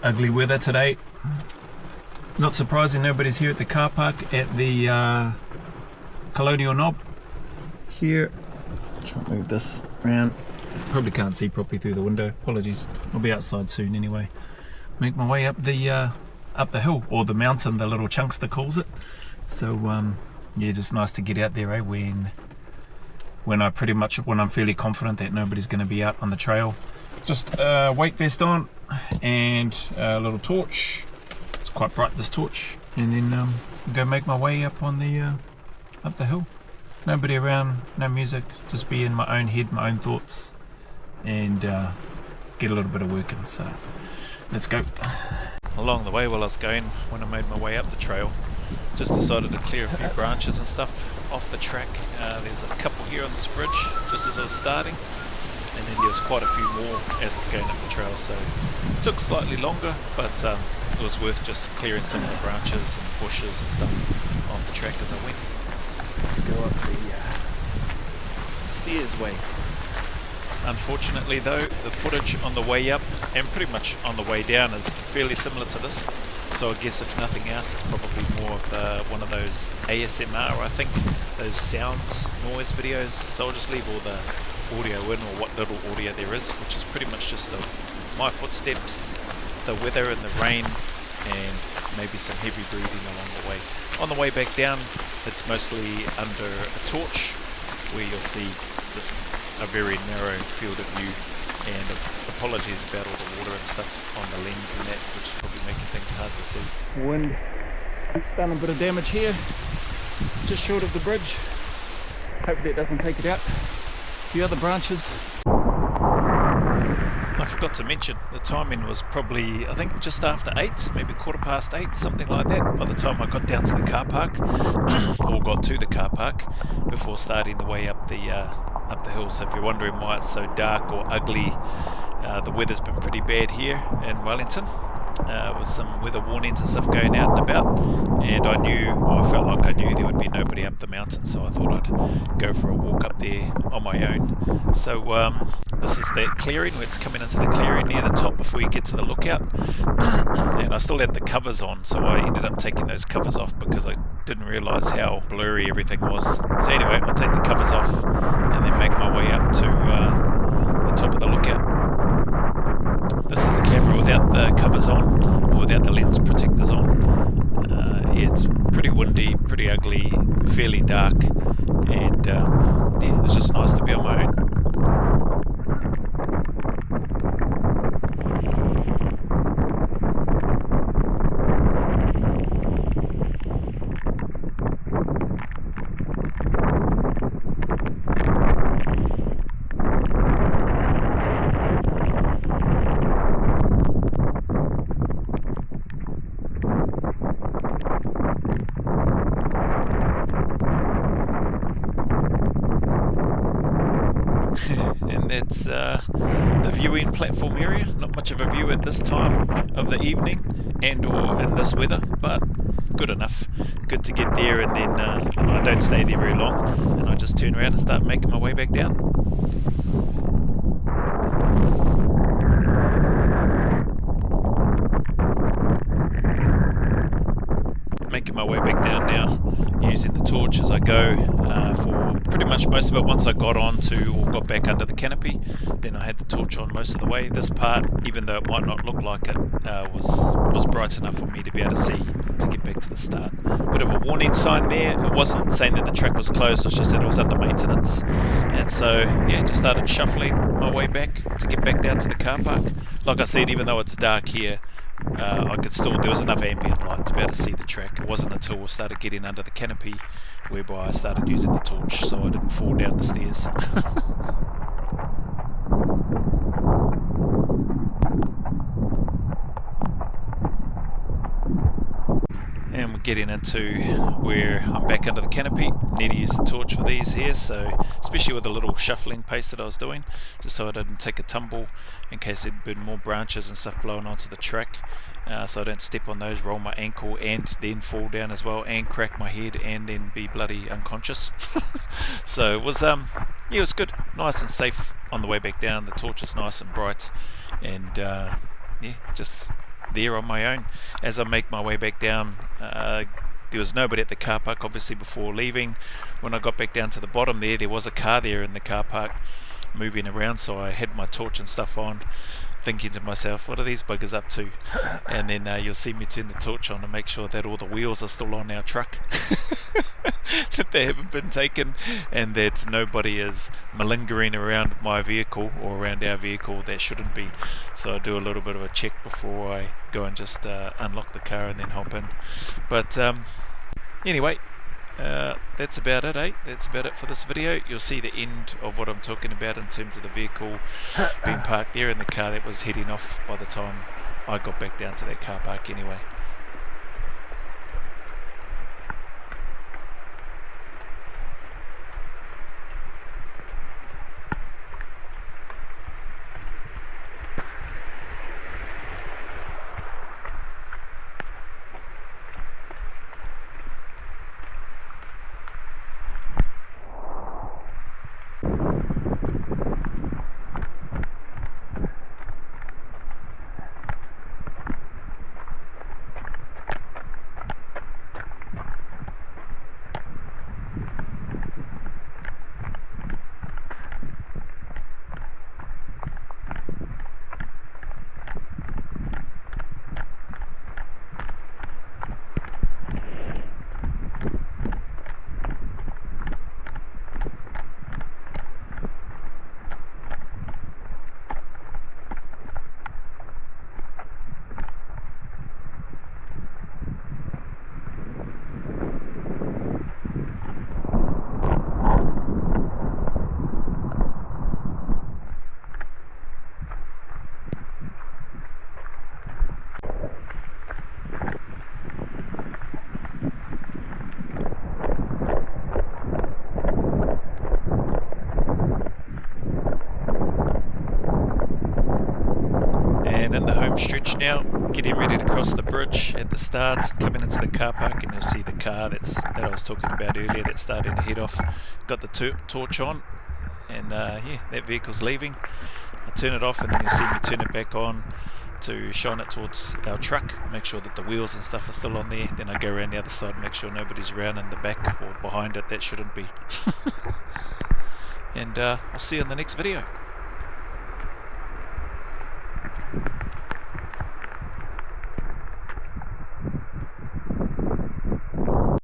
ugly weather today. Not surprising nobody's here at the car park at the Colonial Knob. Here, try to move this around. Probably can't see properly through the window. Apologies. I'll be outside soon anyway. Make my way up the hill, or the mountain, the little chunkster calls it. So yeah, just nice to get out there, when I'm fairly confident that nobody's going to be out on the trail. Just weight vest on and a little torch. It's quite bright, this torch, and then go make my way up on the up the hill. Nobody around, no music, just be in my own head, my own thoughts, and get a little bit of work in. So let's go. Along the way, while I was going, when I made my way up the trail, just decided to clear a few branches and stuff off the track. There's a couple here on this bridge just as I was starting, and then there was quite a few more as I was going up the trail, so it took slightly longer, but it was worth just clearing some of the branches and bushes and stuff off the track as I went. Let's go up the stairs way. Unfortunately though, the footage on the way up and pretty much on the way down is fairly similar to this, so I guess if nothing else it's probably more of one of those ASMR, I think, those sounds, noise videos, so I'll just leave all the audio in, or what little audio there is, which is pretty much just my footsteps, the weather and the rain, and maybe some heavy breathing along the way. On the way back down, it's mostly under a torch, where you'll see just a very narrow field of view, and apologies about all the water and stuff on the lens and that, which is probably making things hard to see. Wind done a bit of damage here, just short of the bridge. Hopefully it doesn't take it out. A few other branches. I forgot to mention, the timing was probably, I think, just after 8, maybe 8:15, something like that, by the time I got down to the car park, or got to the car park, before starting the way up the hill. So if you're wondering why it's so dark or ugly, the weather's been pretty bad here in Wellington, with some weather warnings and stuff going out and about, and I felt like I knew there would be nobody up the mountain, so I thought I'd go for a walk up there on my own. So this is that clearing, where it's coming into the clearing near the top before you get to the lookout, and I still had the covers on, so I ended up taking those covers off because I didn't realise how blurry everything was. So anyway, I'll take the covers off and then make my way up to the top of the lookout. This is the camera without the covers on, or without the lens protectors on. Yeah, it's pretty windy, pretty ugly, fairly dark, and yeah, it's just nice to be on my own. And that's the viewing platform area. Not much of a view at this time of the evening and or in this weather, but good enough. Good to get there, and then I don't stay there very long, and I just turn around and start making my way back down. Making my way back down now, using the torch as I go for pretty much most of it. Once I got got back under the canopy, then I had the torch on most of the way. This part, even though it might not look like it, was bright enough for me to be able to see to get back to the start. Bit of a warning sign there. It wasn't saying that the track was closed, it's just that it was under maintenance. And so yeah, just started shuffling my way back to get back down to the car park. Like I said, even though it's dark here, there was enough ambient light to be able to see the track. It wasn't until we started getting under the canopy whereby I started using the torch so I didn't fall down the stairs. And we're getting into where I'm back under the canopy. Need to use the torch for these here, so especially with the little shuffling pace that I was doing, just so I didn't take a tumble in case there'd been more branches and stuff blowing onto the track, so I don't step on those, roll my ankle and then fall down as well and crack my head and then be bloody unconscious. So it was yeah, it was good, nice and safe on the way back down. The torch is nice and bright, and yeah, just there on my own. As I make my way back down, there was nobody at the car park obviously before leaving. When I got back down to the bottom there was a car there in the car park moving around, so I had my torch and stuff on, thinking to myself, what are these buggers up to? And then you'll see me turn the torch on to make sure that all the wheels are still on our truck, that they haven't been taken, and that nobody is malingering around my vehicle or around our vehicle that shouldn't be. So I do a little bit of a check before I go and just unlock the car and then hop in. But anyway, that's about it, That's about it for this video. You'll see the end of what I'm talking about in terms of the vehicle being parked there and the car that was heading off by the time I got back down to that car park anyway. And in the home stretch now, getting ready to cross the bridge at the start, coming into the car park, and you'll see the car that I was talking about earlier that's starting to head off. Got the torch on, and yeah, that vehicle's leaving. I turn it off, and then you'll see me turn it back on to shine it towards our truck, make sure that the wheels and stuff are still on there. Then I go around the other side and make sure nobody's around in the back or behind it that shouldn't be. And I'll see you in the next video.